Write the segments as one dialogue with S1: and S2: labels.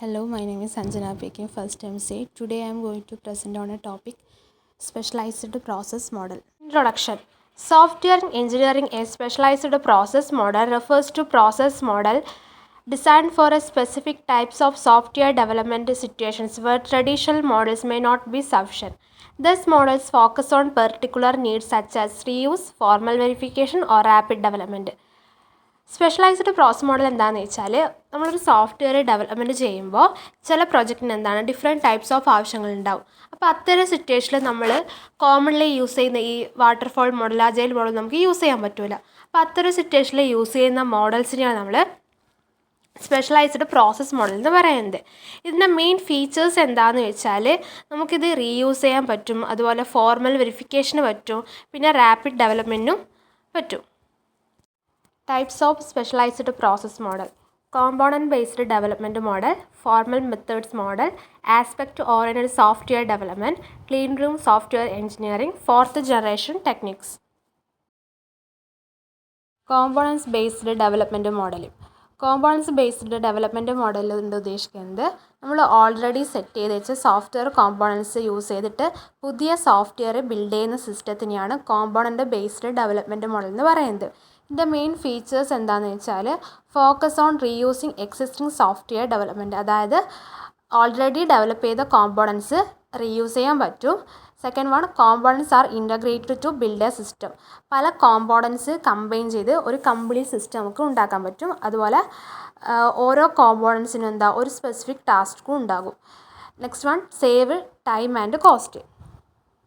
S1: Hello, my name is Sanjana Peking, first MC. Today I am going to present on a topic specialized process model.
S2: Introduction. Software engineering, a specialized process model, refers to process model designed for a specific types of software development situations where traditional models may not be sufficient. These models focus on particular needs such as reuse, formal verification, or rapid development. Specialised process model എന്താണെന്ന് വെച്ചാൽ നമ്മളൊരു software development ചെയ്യുമ്പോൾ ചില പ്രൊജക്റ്റിന് എന്താണ് different types of ആവശ്യങ്ങളുണ്ടാവും. അപ്പോൾ അത്തരം സിറ്റുവേഷനിൽ നമ്മൾ കോമൺലി യൂസ് ചെയ്യുന്ന ഈ വാട്ടർഫോൾ മോഡൽ അജൈൽ മോഡൽ നമുക്ക് യൂസ് ചെയ്യാൻ പറ്റില്ല. അപ്പോൾ അത്തരം സിറ്റുവേഷനിൽ യൂസ് ചെയ്യുന്ന മോഡൽസിനെയാണ് നമ്മൾ സ്പെഷ്യലൈസ്ഡ് പ്രോസസ് മോഡൽ എന്ന് പറയുന്നത്. ഇതിൻ്റെ മെയിൻ ഫീച്ചേഴ്സ് എന്താണെന്ന് വെച്ചാൽ നമുക്കിത് റീയൂസ് ചെയ്യാൻ പറ്റും, അതുപോലെ ഫോർമൽ വെരിഫിക്കേഷന് പറ്റും, പിന്നെ റാപ്പിഡ് ഡെവലപ്മെൻറ്റിനും പറ്റും. Types of specialized process model: component based development model, formal methods model, aspect oriented software development, clean room software engineering, fourth generation techniques.
S1: Components based development model. Components based development model കൊണ്ട് ഉദ്ദേശിക്കുന്നത് നമ്മൾ already set ചെയ്ത് വെച്ച software components use ചെയ്തിട്ട് പുതിയ software build ചെയ്യുന്ന സിസ്റ്റത്തിനെയാണ് component based development model എന്ന് പറയുന്നത്. ഇതിൻ്റെ മെയിൻ ഫീച്ചേഴ്സ് എന്താണെന്ന് വെച്ചാൽ focus on reusing existing software development, അതായത് ഓൾറെഡി ഡെവലപ്പ് ചെയ്ത കോമ്പോണൻസ് റീയൂസ് ചെയ്യാൻ പറ്റും. Second one, components are integrated to build a system. പല കോമ്പോണൻസ് കമ്പൈൻ ചെയ്ത് ഒരു കംപ്ലീറ്റ് സിസ്റ്റം നമുക്ക് ഉണ്ടാക്കാൻ പറ്റും. അതുപോലെ ഓരോ കോമ്പോണൻസിനും ഒരു സ്പെസിഫിക് ടാസ്കും ഉണ്ടാകും. Next one, save time and cost.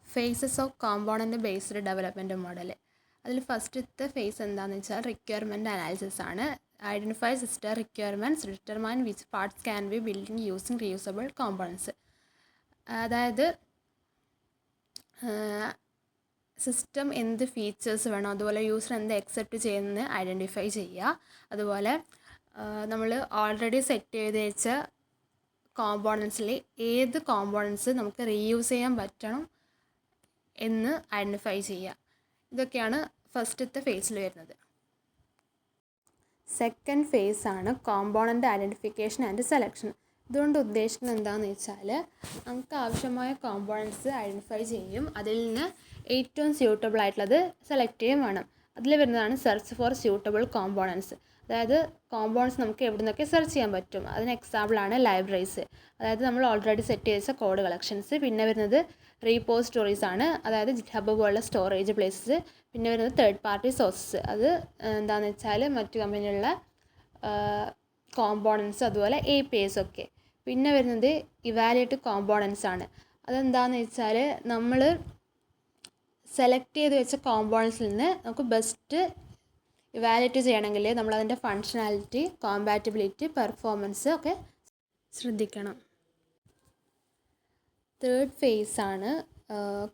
S1: Phases of component based development model. അതിൽ ഫസ്റ്റത്തെ ഫേസ് എന്താണെന്ന് വെച്ചാൽ റിക്വയർമെൻറ്റ് അനാലിസിസ് ആണ്. Identify system requirements, determine which parts can be building using reusable components. അതായത് സിസ്റ്റം എന്ത് ഫീച്ചേഴ്സ് വേണം, അതുപോലെ യൂസർ എന്ത് അക്സെപ്റ്റ് ചെയ്യുന്നത് ഐഡൻറ്റിഫൈ ചെയ്യുക. അതുപോലെ നമ്മൾ ഓൾറെഡി സെറ്റ് ചെയ്ത് വെച്ച കോമ്പോണൻസിൽ ഏത് കോമ്പോണൻസ് നമുക്ക് റീയൂസ് ചെയ്യാൻ പറ്റണം എന്ന് ഐഡൻറ്റിഫൈ ചെയ്യുക. ഇതൊക്കെയാണ് ഫസ്റ്റത്തെ ഫേസിൽ വരുന്നത്. സെക്കൻഡ് ഫേസ് ആണ് കോമ്പോണൻ്റ് ഐഡൻറ്റിഫിക്കേഷൻ ആൻഡ് സെലക്ഷൻ. ഇതുകൊണ്ട് ഉദ്ദേശിക്കുന്നത് എന്താണെന്ന് വെച്ചാൽ നമുക്ക് ആവശ്യമായ കോമ്പോണൻസ് ഐഡൻറ്റിഫൈ ചെയ്യും, അതിൽ നിന്ന് ഏറ്റവും സ്യൂട്ടബിൾ ആയിട്ടുള്ളത് സെലക്ട് ചെയ്യുകയും വേണം. അതിൽ വരുന്നതാണ് സെർച്ച് ഫോർ സ്യൂട്ടബിൾ കോമ്പോണൻസ്. അതായത് കോമ്പോണൻസ് നമുക്ക് എവിടെ നിന്നൊക്കെ സെർച്ച് ചെയ്യാൻ പറ്റും. അതിന് എക്സാമ്പിളാണ് ലൈബ്രറീസ്, അതായത് നമ്മൾ ഓൾറെഡി സെറ്റ് ചെയ്ത കോഡ് കളക്ഷൻസ്. പിന്നെ വരുന്നത് റീപോസിറ്ററീസ് ആണ്, അതായത് ജിറ്റ്ഹബ് പോലുള്ള സ്റ്റോറേജ് പ്ലേസസ്. പിന്നെ വരുന്നത് തേർഡ് പാർട്ടി സോഴ്സസ്, അത് എന്താണെന്ന് വെച്ചാൽ മറ്റു കമ്പനിയുള്ള കോമ്പോണൻസ്, അതുപോലെ APIs ഒക്കെ. പിന്നെ വരുന്നത് ഇവാലുവേറ്റ് കോമ്പോണൻസ് ആണ്. അതെന്താണെന്ന് വെച്ചാൽ നമ്മൾ സെലക്ട് ചെയ്ത് വെച്ച കോമ്പോണൻസിൽ നിന്ന് നമുക്ക് ബെസ്റ്റ് ഇവാലുവേറ്റ് ചെയ്യണമെങ്കിൽ നമ്മളതിൻ്റെ ഫങ്ഷനാലിറ്റി, കോമ്പാറ്റബിലിറ്റി, പെർഫോമൻസ് ഒക്കെ ശ്രദ്ധിക്കണം. തേർഡ് ഫേസ് ആണ്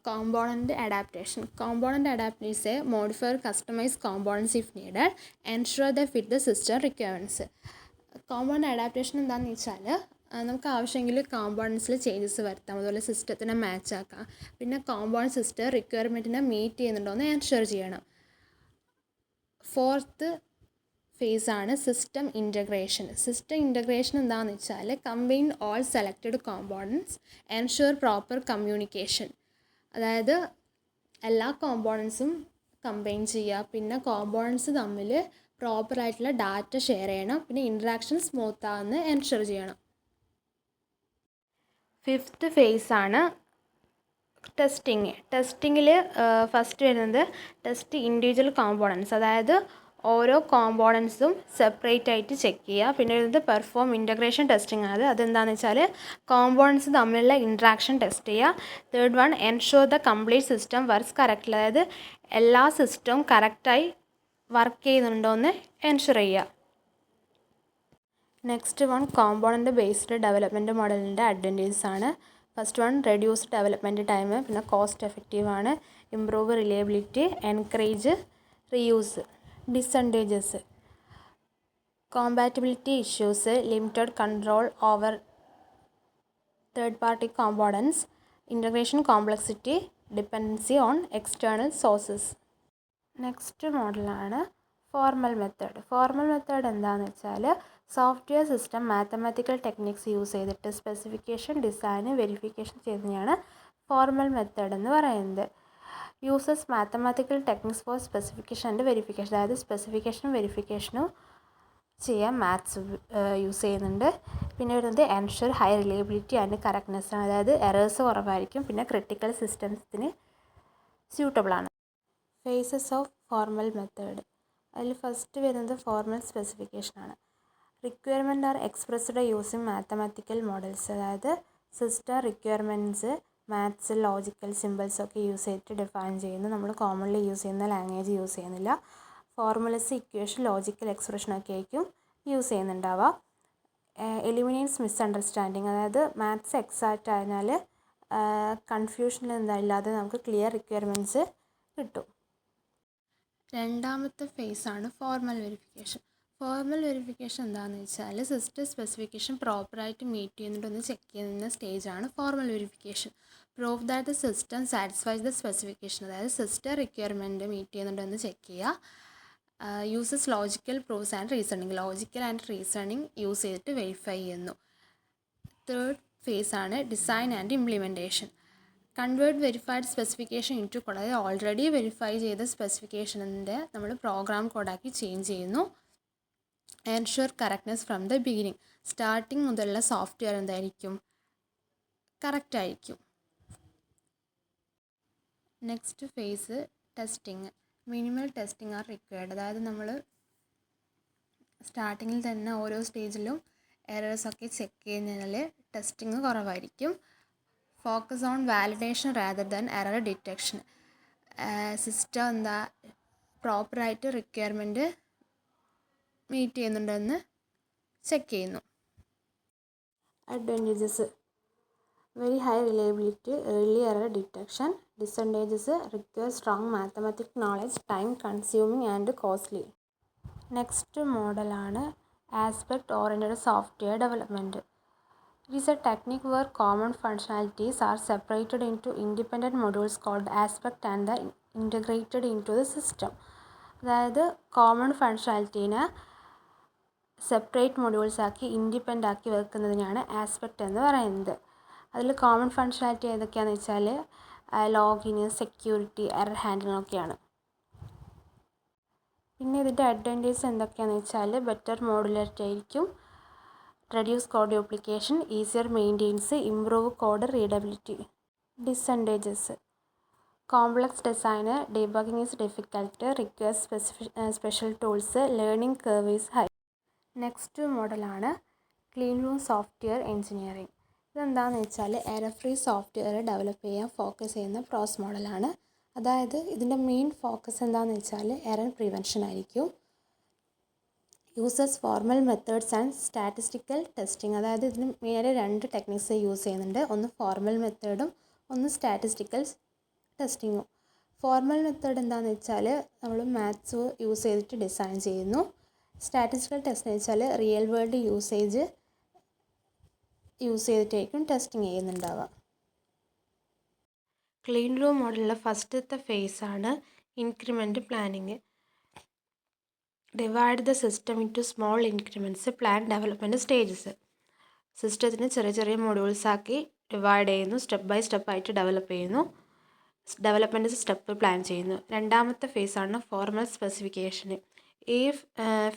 S1: component adaptation. Component adaptation is A modify customise components if needed, ensure the fit the system requirements. Component adaptation എന്താണെന്ന് വെച്ചാൽ നമുക്ക് ആവശ്യമെങ്കിൽ കോമ്പോണൻസിൽ ചേഞ്ചസ് വരുത്താം, അതുപോലെ സിസ്റ്റത്തിനെ മാച്ച് ആക്കാം. പിന്നെ കോമ്പോണൻറ്റ് സിസ്റ്റം റിക്വയർമെൻറ്റിനെ മീറ്റ് ചെയ്യുന്നുണ്ടോ എന്ന് എൻഷുർ ചെയ്യണം. ഫോർത്ത് ഫേസ് ആണ് സിസ്റ്റം ഇൻ്റഗ്രേഷൻ. സിസ്റ്റം ഇൻ്റഗ്രേഷൻ എന്താണെന്ന് വെച്ചാൽ combine all selected components, ensure proper communication. അതായത് എല്ലാ കോമ്പോണൻസും കമ്പൈൻ ചെയ്യുക, പിന്നെ കോമ്പോണൻസ് തമ്മിൽ പ്രോപ്പറായിട്ടുള്ള ഡാറ്റ ഷെയർ ചെയ്യണം, പിന്നെ ഇൻട്രാക്ഷൻ സ്മൂത്ത് ആകുന്ന എൻഷുർ ചെയ്യണം. ഫിഫ്ത്ത് ഫേസ് ആണ് ടെസ്റ്റിങ്. ടെസ്റ്റിങ്ങിൽ ഫസ്റ്റ് വരുന്നത് ടെസ്റ്റ് ഇൻഡിവിജ്വൽ കോമ്പോണൻസ്, അതായത് ഓരോ കോമ്പോണൻസും സെപ്പറേറ്റ് ആയിട്ട് ചെക്ക് ചെയ്യുക. പിന്നെ വരുന്നത് പെർഫോം ഇൻ്റഗ്രേഷൻ ടെസ്റ്റിംഗ് ആണ്. അതെന്താണെന്ന് വെച്ചാൽ കോമ്പോണൻസ് തമ്മിലുള്ള ഇൻട്രാക്ഷൻ ടെസ്റ്റ് ചെയ്യുക. Third one, ensure the complete system works correctly, അതായത് എല്ലാ സിസ്റ്റവും കറക്റ്റായി വർക്ക് ചെയ്യുന്നുണ്ടോ എന്ന് എൻഷുർ ചെയ്യുക. Next one, component based development മോഡലിൻ്റെ അഡ്വാൻറ്റേജസ് ആണ്. First one, reduce development time, പിന്നെ കോസ്റ്റ് എഫക്റ്റീവ് ആണ്, improve reliability, encourage reuse. Disadvantages: compatibility issues, limited control over third party components, integration complexity, dependency on external sources. Next മോഡലാണ് formal method. Formal method എന്താണെന്ന് വെച്ചാൽ software system mathematical techniques use ചെയ്തിട്ട് specification, design, verification ചെയ്യുന്നതാണ് formal method എന്ന് പറയുന്നത്. Uses mathematical techniques for specification and verification, അതായത് സ്പെസിഫിക്കേഷനും വെരിഫിക്കേഷനും ചെയ്യാൻ മാത്സ് യൂസ് ചെയ്യുന്നുണ്ട്. പിന്നെ വരുന്നത് ensure high reliability and correctness ആണ്, അതായത് എറേഴ്സ് കുറവായിരിക്കും. പിന്നെ ക്രിട്ടിക്കൽ സിസ്റ്റംസിന് സ്യൂട്ടബിൾ ആണ്. ഫേസസ് ഓഫ് ഫോർമൽ മെത്തേഡ്, അതിൽ ഫസ്റ്റ് വരുന്നത് ഫോർമൽ സ്പെസിഫിക്കേഷൻ ആണ്. Requirement are expressed using mathematical models, അതായത് system requirements maths, logical symbols ഒക്കെ യൂസ് ചെയ്തിട്ട് ഡിഫൈൻ ചെയ്യുന്നു. നമ്മൾ കോമൺലി യൂസ് ചെയ്യുന്ന ലാംഗ്വേജ് യൂസ് ചെയ്യുന്നില്ല. ഫോർമുലസ്, ഇക്വേഷൻ, ലോജിക്കൽ എക്സ്പ്രഷനൊക്കെ ആയിരിക്കും യൂസ് ചെയ്യുന്നുണ്ടാവുക. എലിമിനേറ്റ്സ് മിസ്അണ്ടർസ്റ്റാൻഡിങ്, അതായത് മാത്സ് എക്സാക്റ്റ് ആയതിനാൽ കൺഫ്യൂഷൻ ഇല്ലാതെ നമുക്ക് ക്ലിയർ റിക്വയർമെൻറ്റ്സ് കിട്ടും. രണ്ടാമത്തെ ഫേസാണ് ഫോർമൽ വെരിഫിക്കേഷൻ. ഫോർമൽ വെരിഫിക്കേഷൻ എന്താണെന്ന് വെച്ചാൽ സിസ്റ്റം സ്പെസിഫിക്കേഷൻ പ്രോപ്പറായിട്ട് മീറ്റ് ചെയ്യുന്നുണ്ടോയെന്ന് ചെക്ക് ചെയ്യുന്ന സ്റ്റേജാണ് formal verification. Prove that the system satisfies the specification, അതായത് സിസ്റ്റം റിക്വയർമെൻറ്റ് മീറ്റ് ചെയ്യുന്നുണ്ടോയെന്ന് ചെക്ക് ചെയ്യുക. Uses logical proofs and reasoning, logical and reasoning use ചെയ്തിട്ട് വെരിഫൈ ചെയ്യുന്നു. തേർഡ് ഫേസാണ് design and implementation. Convert verified specification into code, അതായത് already verify ചെയ്ത സ്പെസിഫിക്കേഷൻ്റെ നമ്മൾ പ്രോഗ്രാം കോഡാക്കി ചേഞ്ച് ചെയ്യുന്നു. Ensure correctness from the beginning, starting മുതലുള്ള സോഫ്റ്റ്വെയർ എന്തായിരിക്കും, കറക്റ്റ് ആയിരിക്കും. Next phase testing. Minimal testing are required, അതായത് നമ്മൾ സ്റ്റാർട്ടിങ്ങിൽ തന്നെ ഓരോ സ്റ്റേജിലും എറേഴ്സൊക്കെ ചെക്ക് ചെയ്യുന്നതിൽ ടെസ്റ്റിംഗ് കുറവായിരിക്കും. Focus on validation rather than error detection, system എന്താ പ്രോപ്പറായിട്ട് റിക്വയർമെൻറ്റ് മീറ്റ് ചെയ്യുന്നുണ്ടെന്ന് ചെക്ക് ചെയ്യുന്നു. Advantages: very high reliability, early error detection. Disadvantages: require strong mathematic knowledge, time consuming and costly. Next മോഡലാണ് aspect oriented software development. It is a technique where common functionalities are separated into independent modules called aspect and the integrated into the system. അതായത് common ഫങ്ഷണാലിറ്റീനെ separate modules ആക്കി independent ആക്കി വെക്കുന്നതിനാണ് aspect എന്ന് പറയുന്നത്. അതിൽ common functionality ഏതൊക്കെയാണെന്ന് വെച്ചാൽ ലോഗിന്, security, error handling ഒക്കെയാണ്. പിന്നെ ഇതിൻ്റെ അഡ്വാൻറ്റേജസ് എന്തൊക്കെയാണെന്ന് വെച്ചാൽ ബെറ്റർ മോഡുലാരിറ്റി ആയിരിക്കും, reduce code duplication, easier maintains, improve code readability. Disadvantages: complex design, debugging is difficult, requires special tools, learning curve is high. Next മോഡലാണ് ക്ലീൻ റൂം സോഫ്റ്റ്വെയർ എഞ്ചിനീയറിംഗ്. ഇതെന്താണെന്ന് വെച്ചാൽ error free software develop ചെയ്യാൻ focus ചെയ്യുന്ന process മോഡലാണ്. അതായത് ഇതിൻ്റെ main focus എന്താണെന്ന് വെച്ചാൽ എറർ പ്രിവെൻഷൻ ആയിരിക്കും. Uses formal methods and statistical testing, അതായത് ഇതിന് നേരെ രണ്ട് ടെക്നിക്സ് യൂസ് ചെയ്യുന്നുണ്ട്. ഒന്ന് ഫോർമൽ മെത്തേഡും ഒന്ന് സ്റ്റാറ്റിസ്റ്റിക്കൽ ടെസ്റ്റിങ്ങും. ഫോർമൽ മെത്തേഡ് എന്താണെന്ന് വെച്ചാൽ നമ്മൾ മാത്സ് യൂസ് ചെയ്തിട്ട് ഡിസൈൻ ചെയ്യുന്നു. സ്റ്റാറ്റിസ്റ്റിക്കൽ ടെസ്റ്റ് എന്ന് വെച്ചാൽ റിയൽ വേൾഡ് യൂസേജ് യൂസ് ചെയ്തിട്ടായിരിക്കും ടെസ്റ്റിംഗ് ചെയ്യുന്നുണ്ടാവുക. ക്ലീൻ റൂം മോഡലിലെ ഫസ്റ്റത്തെ ഫേസാണ് increment planning. Divide the system into small increments, plan development stages. സിസ്റ്റത്തിന് ചെറിയ ചെറിയ മൊഡ്യൂൾസാക്കി ഡിവൈഡ് ചെയ്യുന്നു, സ്റ്റെപ്പ് ബൈ സ്റ്റെപ്പ് ആയിട്ട് ഡെവലപ്പ് ചെയ്യുന്നു, ഡെവലപ്മെൻറ്റ് സ്റ്റെപ്പ് പ്ലാൻ ചെയ്യുന്നു. രണ്ടാമത്തെ ഫേസാണ് ഫോർമൽ സ്പെസിഫിക്കേഷന്. ഈ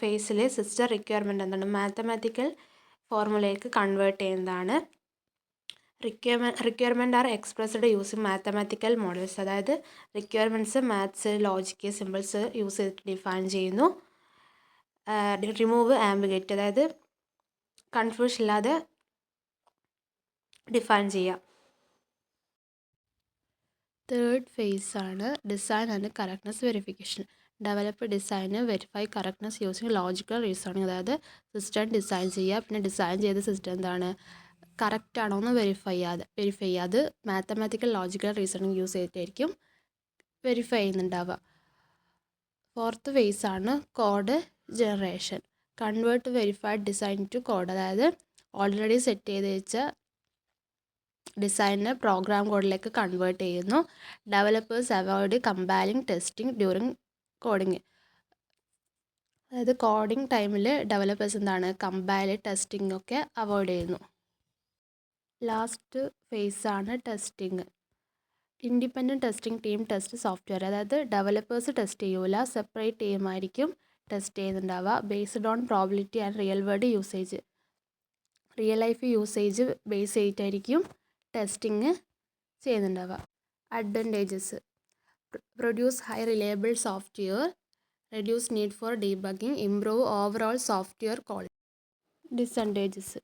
S1: ഫേസിൽ സിസ്റ്റം റിക്വയർമെൻറ്റ് എന്താണ് മാത്തമാറ്റിക്കൽ ഫോർമുലയിലേക്ക് കൺവേർട്ട് ചെയ്യുന്നതാണ്. Requirement are expressed using mathematical models, അതായത് requirements maths, logic, symbols use ചെയ്തിട്ട് ഡിഫൈൻ ചെയ്യുന്നു. റിമൂവ് ആംബിഗേറ്റ്, അതായത് കൺഫ്യൂഷൻ ഇല്ലാതെ ഡിഫൈൻ ചെയ്യാം. തേർഡ് ഫേസാണ് design and correctness verification. Develop ഡിസൈന്, verify correctness using logical reasoning, അതായത് സിസ്റ്റം ഡിസൈൻ ചെയ്യുക, പിന്നെ ഡിസൈൻ ചെയ്ത സിസ്റ്റം എന്താണ് കറക്റ്റ് ആണോ എന്ന് വെരിഫൈ ചെയ്യാതെ മാത്തമാറ്റിക്കൽ ലോജിക്കൽ റീസണിങ് യൂസ് ചെയ്തിട്ടായിരിക്കും വെരിഫൈ ചെയ്യുന്നുണ്ടാവുക. ഫോർത്ത് ഫേസാണ് code generation. Convert verified design to code, അതായത് ഓൾറെഡി സെറ്റ് ചെയ്ത് വെച്ച ഡിസൈനിനെ പ്രോഗ്രാം കോഡിലേക്ക് കൺവേർട്ട് ചെയ്യുന്നു. Developers avoid compiling testing during coding. അതായത് കോഡിംഗ് ടൈമിൽ ഡെവലപ്പേഴ്സ് എന്താണ് കമ്പയൽ ടെസ്റ്റിംഗ് ഒക്കെ അവോയ്ഡ് ചെയ്യുന്നു. ലാസ്റ്റ് ഫേസാണ് testing. Independent testing team test software. അതായത് ഡെവലപ്പേഴ്സ് ടെസ്റ്റ് ചെയ്യൂല, സെപ്പറേറ്റ് ടീമായിരിക്കും ടെസ്റ്റ് ചെയ്യുന്നുണ്ടാവുക. Based on probability and real world usage. Real life usage base ചെയ്തിട്ടായിരിക്കും ടെസ്റ്റിംഗ് ചെയ്യുന്നുണ്ടാവുക. Advantages: produce high reliable software, reduce need for debugging, improve overall software quality. Disadvantages: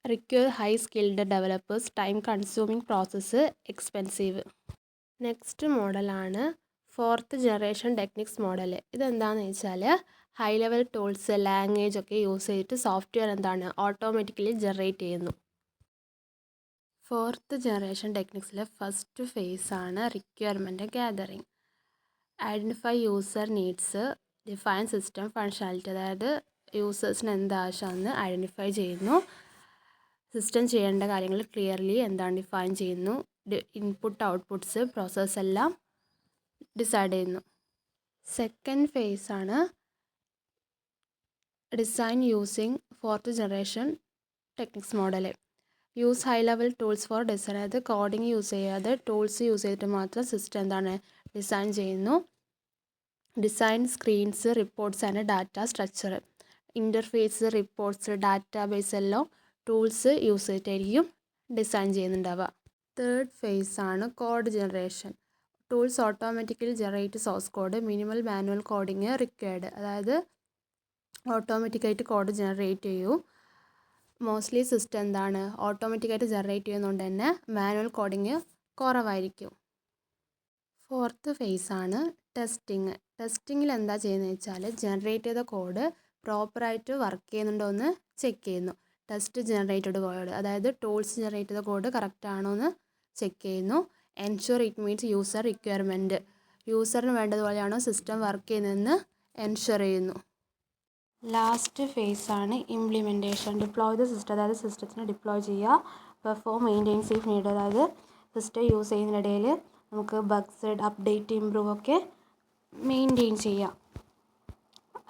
S1: require high skilled developers, time consuming process, expensive. Next മോഡലാണ് 4th generation techniques model. ഇതെന്താണെന്ന് വെച്ചാൽ high level tools, language ഒക്കെ use ചെയ്തിട്ട് software എന്താണ് automatically generate ചെയ്യുന്നു. 4th generation ടെക്നിക്സിലെ first ഫേസാണ് requirement gathering. Identify user needs, define system functionality. അതായത് യൂസേഴ്സിന് എന്താവശ്യമാണെന്ന് ഐഡൻറ്റിഫൈ ചെയ്യുന്നു, സിസ്റ്റം ചെയ്യേണ്ട കാര്യങ്ങൾ ക്ലിയർലി എന്താണ് ഡിഫൈൻ ചെയ്യുന്നു, ഇൻപുട്ട് ഔട്ട്പുട്ട്സ് പ്രോസസ്സ് എല്ലാം ഡിസൈഡ് ചെയ്യുന്നു. സെക്കൻഡ് ഫേസാണ് design using 4th generation techniques model. Use high level tools for design. അതായത് കോഡിങ് യൂസ് ചെയ്യാതെ ടൂൾസ് യൂസ് ചെയ്തിട്ട് മാത്രം സിസ്റ്റം എന്താണ് ഡിസൈൻ ചെയ്യുന്നു. Design screens, reports and data structure. Interface, reports, database എല്ലാം ടൂൾസ് യൂസ് ചെയ്തിട്ടായിരിക്കും ഡിസൈൻ ചെയ്യുന്നുണ്ടാവുക. തേർഡ് ഫേസാണ് code generation. Tools automatically generate source code, minimal manual coding required. അതായത് ഓട്ടോമാറ്റിക്കായിട്ട് കോഡ് ജനറേറ്റ് ചെയ്യൂ. മോസ്റ്റ്ലി സിസ്റ്റം എന്താണ് ഓട്ടോമാറ്റിക്കായിട്ട് ജനറേറ്റ് ചെയ്യുന്നതുകൊണ്ട് തന്നെ മാനുവൽ കോഡിങ് കുറവായിരിക്കും. 4th ഫേസാണ് testing. ടെസ്റ്റിങ്ങിൽ എന്താ ചെയ്യുന്നത് വെച്ചാൽ ജനറേറ്റ് ചെയ്ത കോഡ് പ്രോപ്പറായിട്ട് വർക്ക് ചെയ്യുന്നുണ്ടോ എന്ന് ചെക്ക് ചെയ്യുന്നു. ടെസ്റ്റ് ജനറേറ്റഡ് കോഡ്, അതായത് ടൂൾസ് ജനറേറ്റ് ചെയ്ത കോഡ് കറക്റ്റ് ആണോ എന്ന് ചെക്ക് ചെയ്യുന്നു. Ensure it meets user requirement. യൂസറിന് വേണ്ടതുപോലെയാണോ സിസ്റ്റം വർക്ക് ചെയ്യുന്നതെന്ന് എൻഷുർ ചെയ്യുന്നു. ലാസ്റ്റ് ഫേസാണ് ഇംപ്ലിമെൻറ്റേഷൻ. Deploy the system. അതായത് സിസ്റ്റത്തിന് ഡിപ്ലോയ് ചെയ്യുക. Perform maintains if need. അതായത് സിസ്റ്റം യൂസ് ചെയ്യുന്നതിനിടയിൽ നമുക്ക് ബഗ്സ്, അപ്ഡേറ്റ്, ഇംപ്രൂവ് ഒക്കെ മെയിൻറ്റെയിൻ ചെയ്യാം.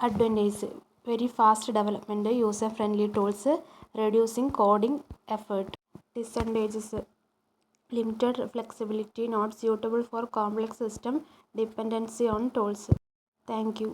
S1: Advantage: very fast development, user friendly tools, reducing coding effort. Disadvantages: limited flexibility, not suitable four complex system, dependency on tools. Thank you.